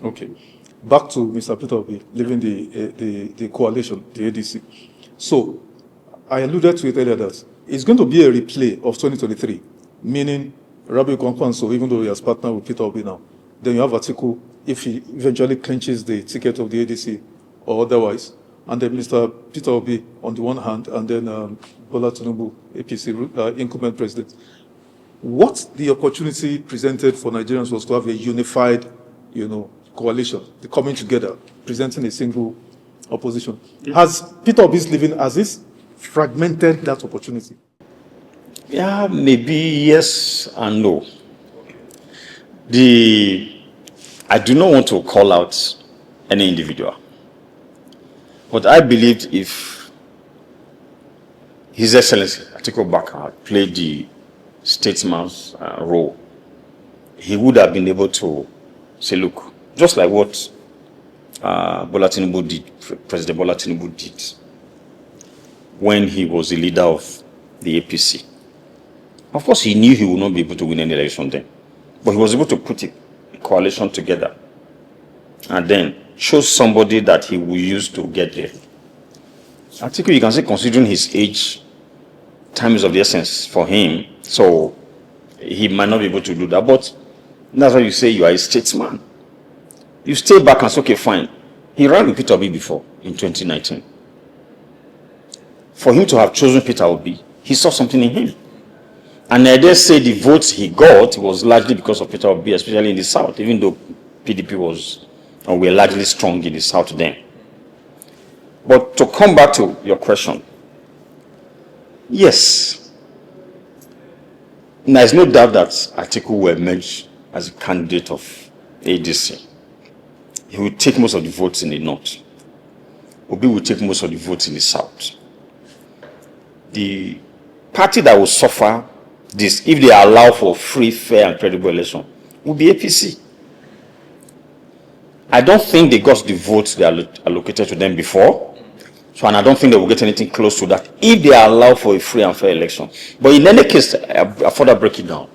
Okay. Back to Mr. Peter Obi leaving the coalition, the ADC. So, I alluded to it earlier that it's going to be a replay of 2023, meaning Rabiu Kwankwaso, even though he has partnered with Peter Obi now, then you have Atiku if he eventually clinches the ticket of the ADC or otherwise, and then Mr. Peter Obi on the one hand, and then Bola Tinubu, APC incumbent president. What the opportunity presented for Nigerians was to have a unified, coalition, the coming together, presenting a single opposition. Yeah. Has Peter Obi's leaving, has this fragmented that opportunity? Yeah, maybe yes and no. I do not want to call out any individual, but I believed if His Excellency Atiku Abubakar had played the statesman's role, he would have been able to say, look, just like what Bola Tinubu did, President Bola Tinubu did when he was the leader of the APC. Of course, he knew he would not be able to win any election then, but he was able to put a coalition together and then chose somebody that he will use to get there. Atiku, you can say, considering his age, time is of the essence for him, so he might not be able to do that, but that's why you say you are a statesman. You stay back and say, okay, fine. He ran with Peter Obi before in 2019. For him to have chosen Peter Obi, he saw something in him. And I dare say the votes he got was largely because of Peter Obi, especially in the South, even though PDP were largely strong in the South then. But to come back to your question, yes, there is no doubt that Atiku will emerge as a candidate of ADC. He will take most of the votes in the North. Obi will take most of the votes in the South. The party that will suffer this, if they allow for free, fair, and credible election, will be APC. I don't think they got the votes they allocated to them before, and I don't think they will get anything close to that if they allow for a free and fair election. But in any case, I further break it down.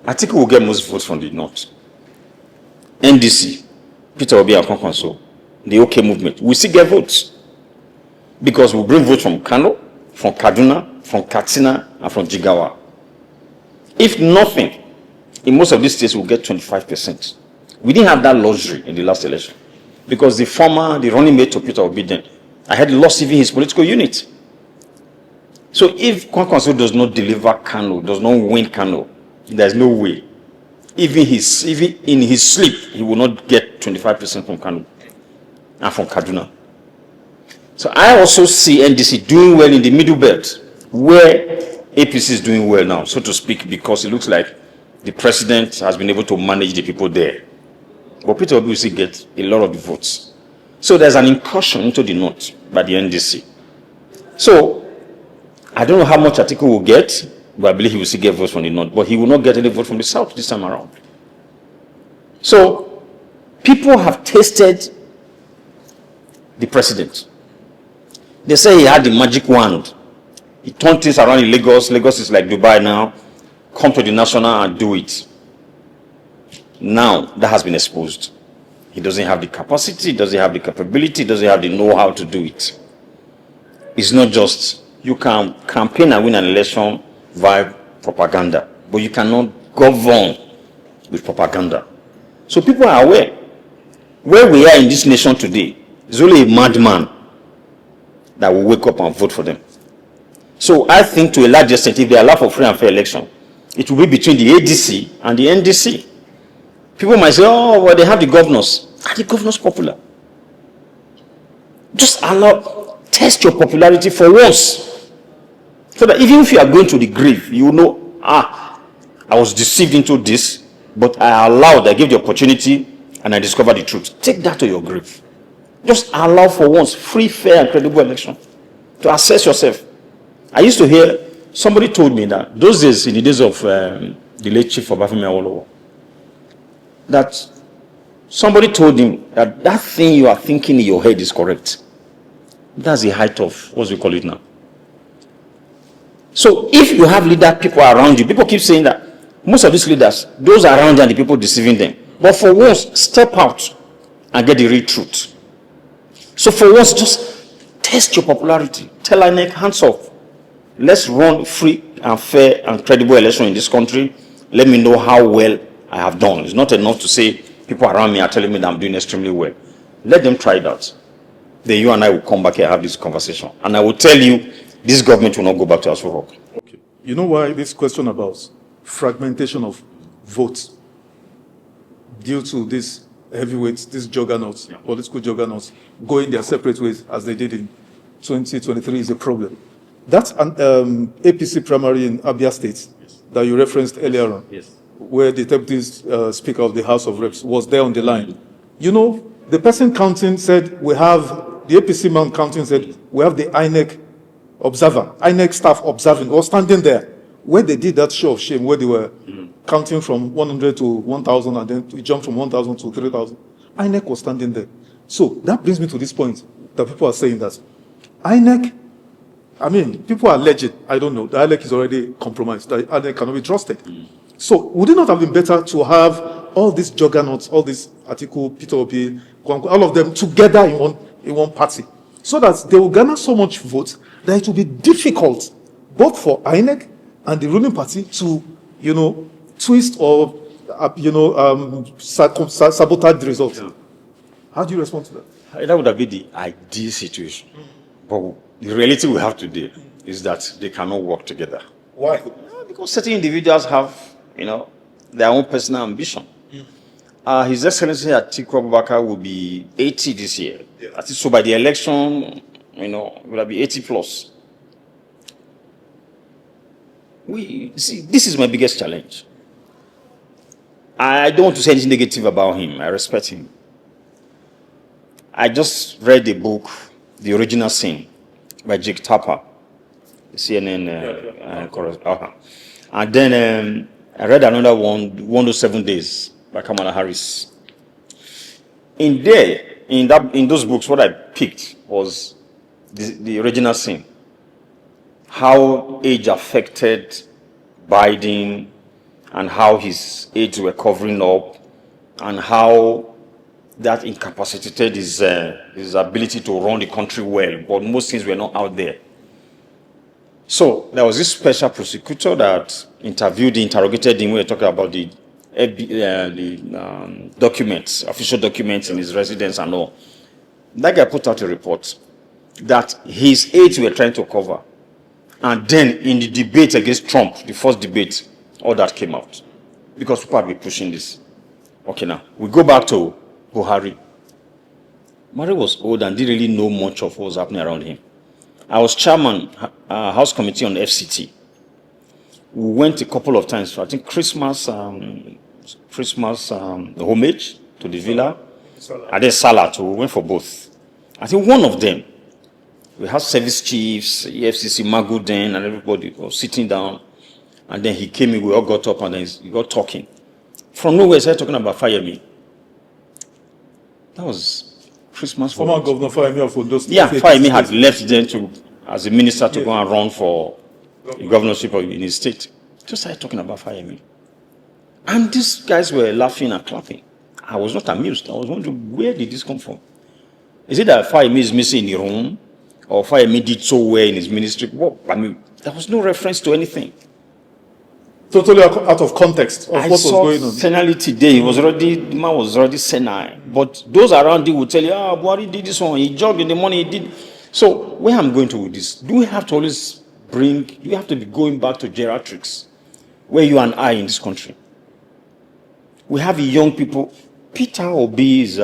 I think we will get most votes from the North. NDC, Peter Obi and Kwankwaso, the OK movement, we still get votes. Because we bring votes from Kano, from Kaduna, from Katsina, and from Jigawa. If nothing, in most of these states we'll get 25%. We didn't have that luxury in the last election. Because the running mate to Peter Obi then, I had lost even his political unit. So if Kwankwaso does not deliver Kano, does not win Kano, there's no way. Even in his sleep, he will not get 25% from Kano and from Kaduna. So I also see NDC doing well in the middle belt, where APC is doing well now, so to speak, because it looks like the president has been able to manage the people there. But Peter Obi will still get a lot of the votes. So there's an incursion into the North by the NDC. So I don't know how much Atiku will get, but I believe he will still get votes from the North, but he will not get any vote from the South this time around. So people have tasted the president. They say he had the magic wand. He turned things around in Lagos. Lagos is like Dubai now. Come to the national and do it. Now that has been exposed. He doesn't have the capacity, doesn't have the capability, doesn't have the know-how to do it. It's not just you can campaign and win an election via propaganda, but you cannot govern with propaganda. So people are aware. Where we are in this nation today is only a madman that will wake up and vote for them. So I think to a large extent, if they allow for free and fair election, it will be between the ADC and the NDC. People might say, oh, well, they have the governors. Are the governors popular? Just test your popularity for once. So that even if you are going to the grave, you know, I was deceived into this, but I gave the opportunity, and I discovered the truth. Take that to your grave. Just allow for once free, fair, and credible election to assess yourself. I used to hear somebody told me that those days, in the days of the late Chief Obafemi Awolowo, that somebody told him that thing you are thinking in your head is correct. That's the height of what we call it now. So if you have people around you, people keep saying that most of these leaders, those around them, the people deceiving them, But for once, step out and get the real truth. So for once, just test your popularity. Tell INEC, hands off. Let's run free and fair and credible election in this country. Let me know how well I have done. It's not enough to say people around me are telling me that I'm doing extremely well. Let them try that. Then you and I will come back here and have this conversation. And I will tell you, this government will not go back to Aso Rock. Okay. You know why this question about fragmentation of votes due to this heavyweights, these juggernauts, political juggernauts, going their separate ways as they did in 2023 is a problem. That's an APC primary in Abia State that you referenced earlier on, where the deputy speaker of the House of Reps was there on the line. You know, the person counting said the APC man counting said, we have the INEC observer, INEC staff observing, or standing there, where they did that show of shame, where they were counting from 100 to 1,000, and then it jumped from 1,000 to 3,000. INEC was standing there. So that brings me to this point that people are saying that INEC, I mean, people are alleged, I don't know, the INEC is already compromised, the INEC cannot be trusted. So would it not have been better to have all these juggernauts, all these Atiku, Peter Obi, all of them together in one party, so that they will garner so much vote that it will be difficult both for INEC and the ruling party to, twist or, sabotage the results? Yeah. How do you respond to that? That would have been the ideal situation. But the reality we have today is that they cannot work together. Why? Because certain individuals have, their own personal ambition. His Excellency Atiku Abubakar will be 80 this year. Yeah. So by the election, will be 80 plus. This is my biggest challenge. I don't want to say anything negative about him. I respect him. I just read the book, The Original Sin, by Jake Tapper, the CNN correspondent. And then I read another one, 107 Days, by Kamala Harris. In those books, what I picked was the Original Sin. How age affected Biden, and how his aides were covering up, and how that incapacitated his ability to run the country well, but most things were not out there. So there was this special prosecutor that interrogated him. We were talking about the documents, official documents in his residence and all. That guy put out a report that his aides were trying to cover. And then in the debate against Trump, the first debate, all that came out. Because people have been pushing this. Okay, now, we go back to Buhari. Buhari was old and didn't really know much of what was happening around him. I was chairman, House Committee on FCT. We went a couple of times, so I think Christmas homage to the villa. And then Salah too. We went for both. I think one of them, we had service chiefs, EFCC, Maguden, and everybody was sitting down. And then he came in, we all got up, and then he got talking. From nowhere, he started talking about Fayemi. That was Christmas. Former Governor Fayemi of Ondo State. Yeah, Fayemi had left then as a minister to go and run for the governorship in his state. Just started talking about Fayemi. And these guys were laughing and clapping. I was not amused. I was wondering, where did this come from? Is it that Fayemi is missing in the room? Or Fayemi did so well in his ministry? Well, there was no reference to anything. Totally out of context of what was going on. Senility there. The man was already senile. But those around him would tell you, Buhari did this one, he jogged in the morning, he did. So where I'm going to with this, do we have to always you have to be going back to geriatrics, where you and I in this country? We have young people. Peter Obi is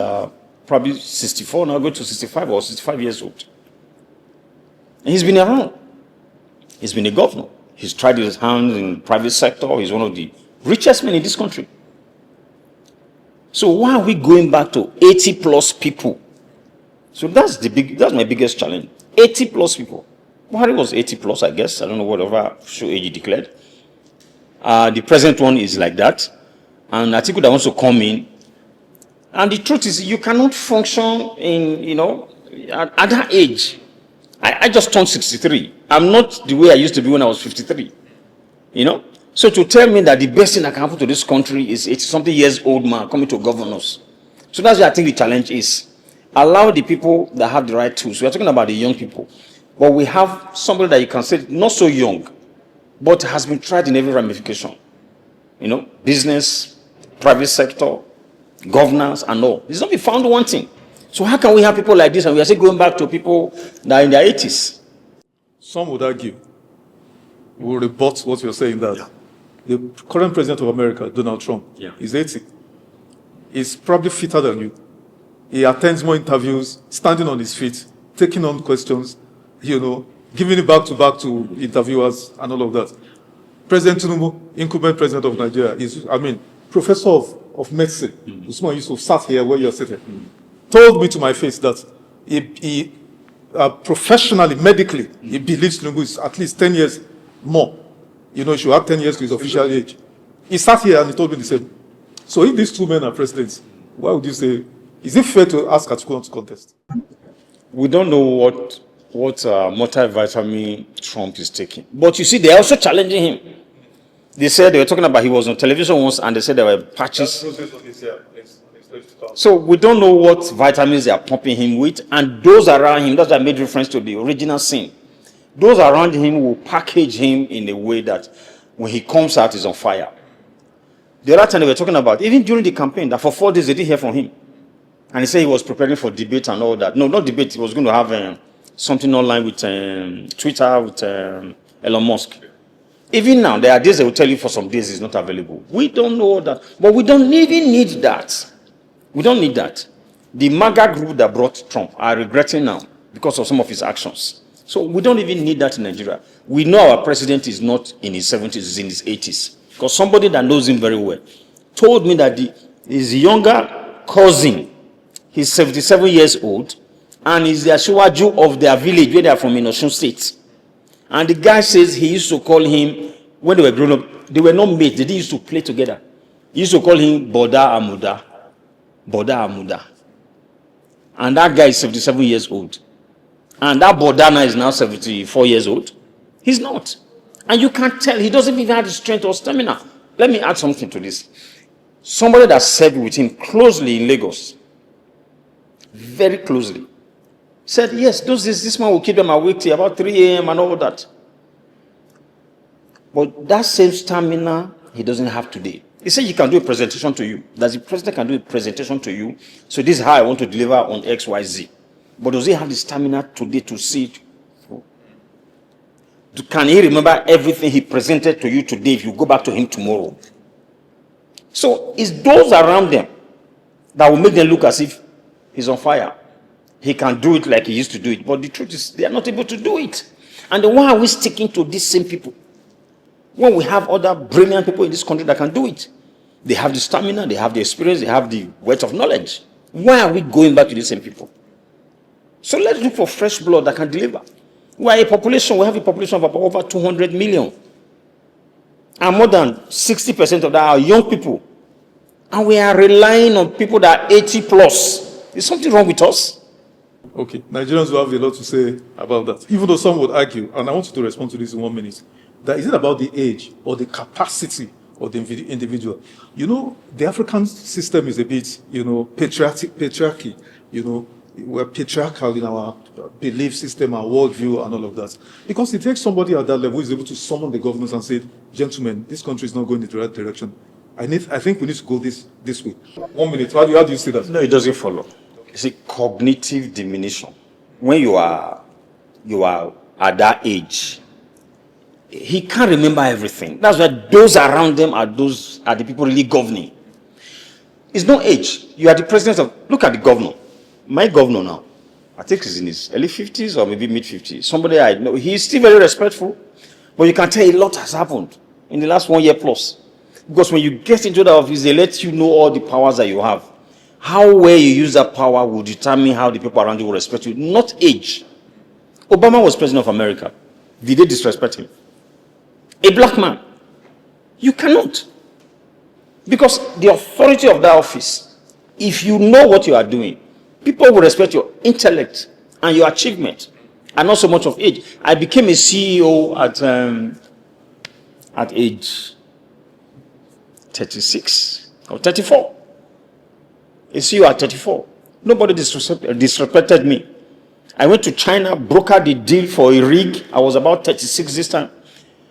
probably 64, now going to 65 or 65 years old. And he's been around. He's been a governor. He's tried his hands in the private sector. He's one of the richest men in this country. So why are we going back to 80 plus people? So that's my biggest challenge. 80 plus people. Buhari was 80 plus, I guess. I don't know whatever show age he declared. The present one is like that. And Atiku that wants to come in. And the truth is, you cannot function in, at that age. I just turned 63. I'm not the way I used to be when I was 53. So to tell me that the best thing that can happen to this country is 80-something years old man coming to govern us. So that's what I think the challenge is. Allow the people that have the right tools. We are talking about the young people. But we have somebody that you can say not so young, but has been tried in every ramification. You know, business, private sector, governance, and all. It's not been found wanting. So how can we have people like this and we are still going back to people that are in their 80s? Some would argue, will rebut what you're saying, that the current president of America, Donald Trump, is 80. He's probably fitter than you. He attends more interviews, standing on his feet, taking on questions, you know, giving it back to interviewers and all of that. President Tinubu, incumbent president of Nigeria, is, professor of medicine, Usman Yusuf, sat here where you're sitting, told me to my face that he professionally, medically, he believes Tinubu is at least 10 years more. You know, he should have 10 years to his official age. He sat here and he told me the same. So if these two men are presidents, why would you say, is it fair to ask Atiku to contest? We don't know what multivitamin Trump is taking. But you see, they're also challenging him. They said they were talking about he was on television once and they said there were patches. So we don't know what vitamins they are pumping him with, and those around him, that's why I made reference to the original scene. Those around him will package him in a way that when he comes out, he's on fire. The other time they were talking about, even during the campaign, that for 4 days they didn't hear from him. And he said he was preparing for debate and all that. No, not debate. He was going to have something online with Twitter, with Elon Musk. Even now, there are days they will tell you for some days it's not available. We don't know that. But we don't even need that. We don't need that. The MAGA group that brought Trump are regretting now because of some of his actions. So we don't even need that in Nigeria. We know our president is not in his 70s, he's in his 80s. Because somebody that knows him very well told me that his younger cousin, he's 77 years old, and he's the Asiwaju of their village where they are from in Osun State. And the guy says he used to call him, when they were grown up, they were not mates, they used to play together. He used to call him Boda Amuda. Boda Amuda. And that guy is 77 years oold. And that Bodana is now 74 years old. He's not. And you can't tell, he doesn't even have the strength or stamina. Let me add something to this. Somebody that served with him closely in Lagos, very closely, said, yes, this man will keep them awake till about 3 a.m. and all that. But that same stamina, he doesn't have today. He said he can do a presentation to you. That the president can do a presentation to you. So this is how I want to deliver on X, Y, Z. But does he have the stamina today to see it? Can he remember everything he presented to you today if you go back to him tomorrow? So it's those around them that will make them look as if he's on fire. He can do it like he used to do it. But the truth is, they are not able to do it. And then why are we sticking to these same people? When we have other brilliant people in this country that can do it. They have the stamina, they have the experience, they have the wealth of knowledge. Why are we going back to the same people? So let's look for fresh blood that can deliver. We have a population of about over 200 million. And more than 60% of that are young people. And we are relying on people that are 80 plus. Is something wrong with us? Okay, Nigerians will have a lot to say about that. Even though some would argue, and I want you to respond to this in 1 minute, that is it about the age or the capacity of the individual? You know, the African system is a bit, patriarchy, we're patriarchal in our belief system, our worldview, and all of that. Because it takes somebody at that level who is able to summon the governors and say, gentlemen, this country is not going in the right direction. I think we need to go this way. 1 minute, how do you see that? No, it doesn't follow. It's a cognitive diminution. When you are at that age, he can't remember everything. That's why those around them are the people really governing. It's no age. You are the president of, look at the governor. My governor now, I think he's in his early 50s or maybe mid 50s. Somebody I know, he's still very respectful, but you can tell a lot has happened in the last 1 year plus. Because when you get into the office, they let you know all the powers that you have. How well you use that power will determine how the people around you will respect you, not age. Obama was president of America. Did they disrespect him? A black man. You cannot. Because the authority of that office, if you know what you are doing, people will respect your intellect and your achievement, and not so much of age. I became a CEO at age 36 or 34. You see, you are 34. Nobody disrespected me. I went to China, brokered the deal for a rig. I was about 36 this time.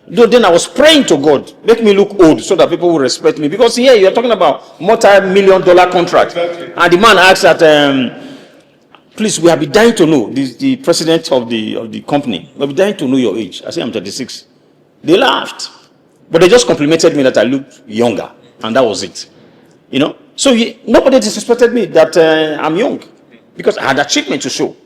Though then I was praying to God, make me look old so that people will respect me. Because here you're talking about multi-million-dollar contract. Exactly. And the man asked that, please, we have been dying to know, the president of the company, we have been dying to know your age. I said, I'm 36. They laughed. But they just complimented me that I looked younger. And that was it. You know? So nobody disrespected me that I'm young. Because I had achievement to show.